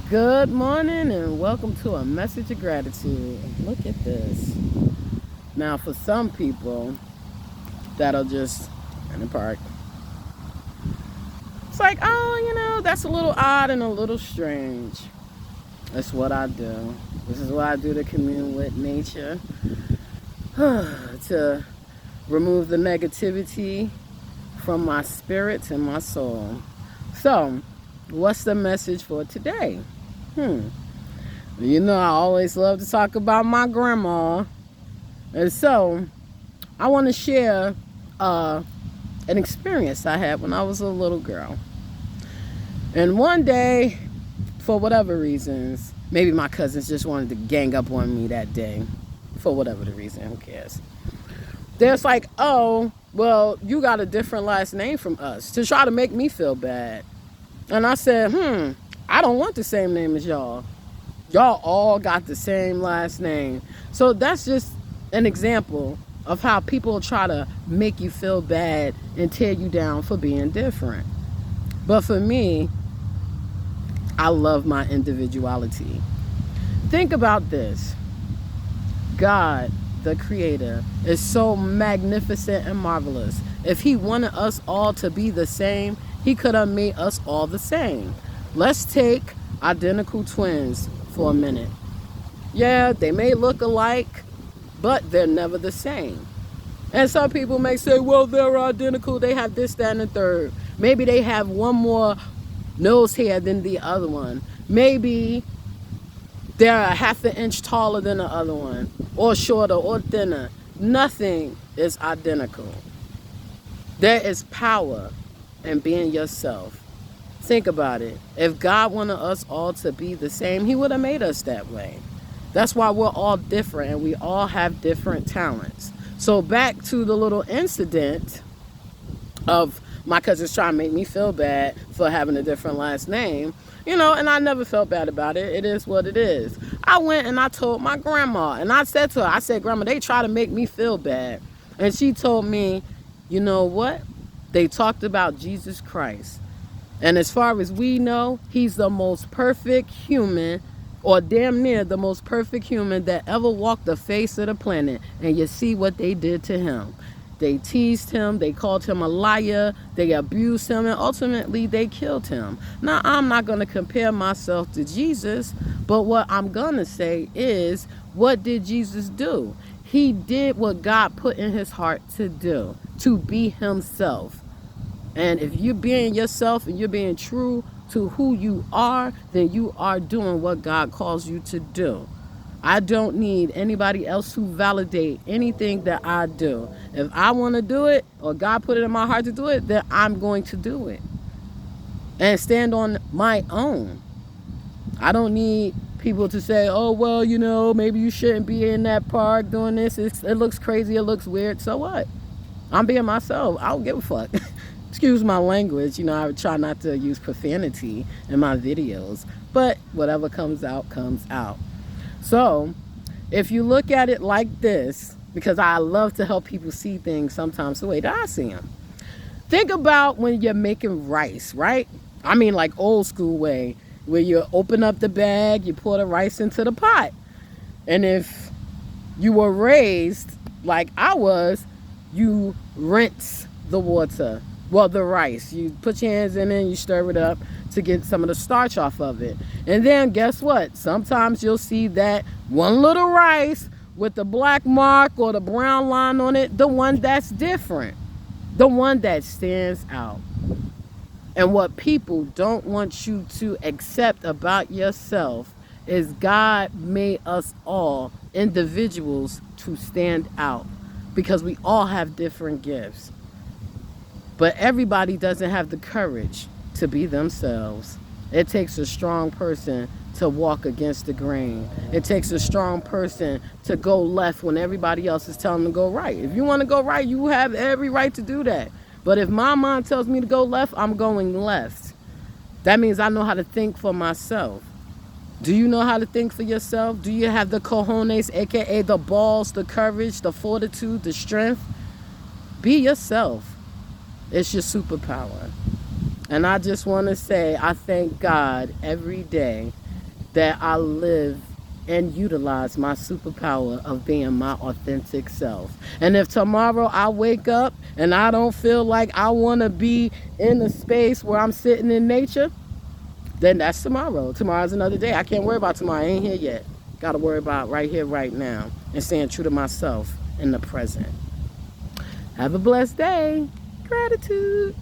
Good morning and welcome to a message of gratitude. Look at this. Now, for some people that'll just in the park, it's like, oh, that's a little odd and a little strange. That's what I do. This is what I do to commune with nature, to remove the negativity from my spirit and my soul. So, what's the message for today? I always love to talk about my grandma. And so, I want to share an experience I had when I was a little girl. And one day, for whatever reasons, maybe my cousins just wanted to gang up on me that day. For whatever the reason, who cares? There's like, oh, well, you got a different last name from us, to try to make me feel bad. And I said, I don't want the same name as y'all. Y'all all got the same last name. So that's just an example of how people try to make you feel bad and tear you down for being different. But for me, I love my individuality. Think about this. God, the creator, is so magnificent and marvelous. If he wanted us all to be the same, he could have made us all the same. Let's take identical twins for a minute. Yeah, they may look alike, but they're never the same. And some people may say, well, they're identical. They have this, that, and the third. Maybe they have one more nose hair than the other one. Maybe they're a half an inch taller than the other one, or shorter or thinner. Nothing is identical. There is power in being yourself. Think about it. If God wanted us all to be the same, he would have made us that way. That's why we're all different and we all have different talents. So back to the little incident of my cousins trying to make me feel bad for having a different last name, and I never felt bad about it. It is what it is. I went and I told my grandma, and I said to her, Grandma, they try to make me feel bad. And she told me, you know what? They talked about Jesus Christ. And as far as we know, he's the most perfect human, or damn near the most perfect human that ever walked the face of the planet. And you see what they did to him. They teased him, they called him a liar, they abused him, and ultimately they killed him. Now, I'm not going to compare myself to Jesus, but what I'm going to say is, what did Jesus do? He did what God put in his heart to do, to be himself. And if you're being yourself and you're being true to who you are, then you are doing what God calls you to do. I don't need anybody else to validate anything that I do. If I want to do it, or God put it in my heart to do it, then I'm going to do it. And stand on my own. I don't need people to say, oh, well, maybe you shouldn't be in that park doing this. It looks crazy, it looks weird. So what? I'm being myself. I don't give a fuck. Excuse my language. I try not to use profanity in my videos. But whatever comes out, comes out. So, if you look at it like this, because I love to help people see things sometimes the way that I see them. Think about when you're making rice, right? I mean, like old school way, where you open up the bag, you pour the rice into the pot. And if you were raised like I was, you rinse the water. Well, the rice. You put your hands in it and you stir it up to get some of the starch off of it. And then guess what? Sometimes you'll see that one little rice with the black mark or the brown line on it, the one that's different, the one that stands out. And what people don't want you to accept about yourself is God made us all individuals to stand out, because we all have different gifts. But everybody doesn't have the courage to be themselves. It takes a strong person to walk against the grain. It takes a strong person to go left when everybody else is telling them to go right. If you want to go right, you have every right to do that. But if my mind tells me to go left, I'm going left. That means I know how to think for myself. Do you know how to think for yourself? Do you have the cojones, aka the balls, the courage, the fortitude, the strength? Be yourself. It's your superpower. And I just want to say I thank God every day that I live and utilize my superpower of being my authentic self. And if tomorrow I wake up and I don't feel like I want to be in a space where I'm sitting in nature, then that's tomorrow. Tomorrow's another day. I can't worry about tomorrow. I ain't here yet. Got to worry about right here, right now, and staying true to myself in the present. Have a blessed day. Gratitude.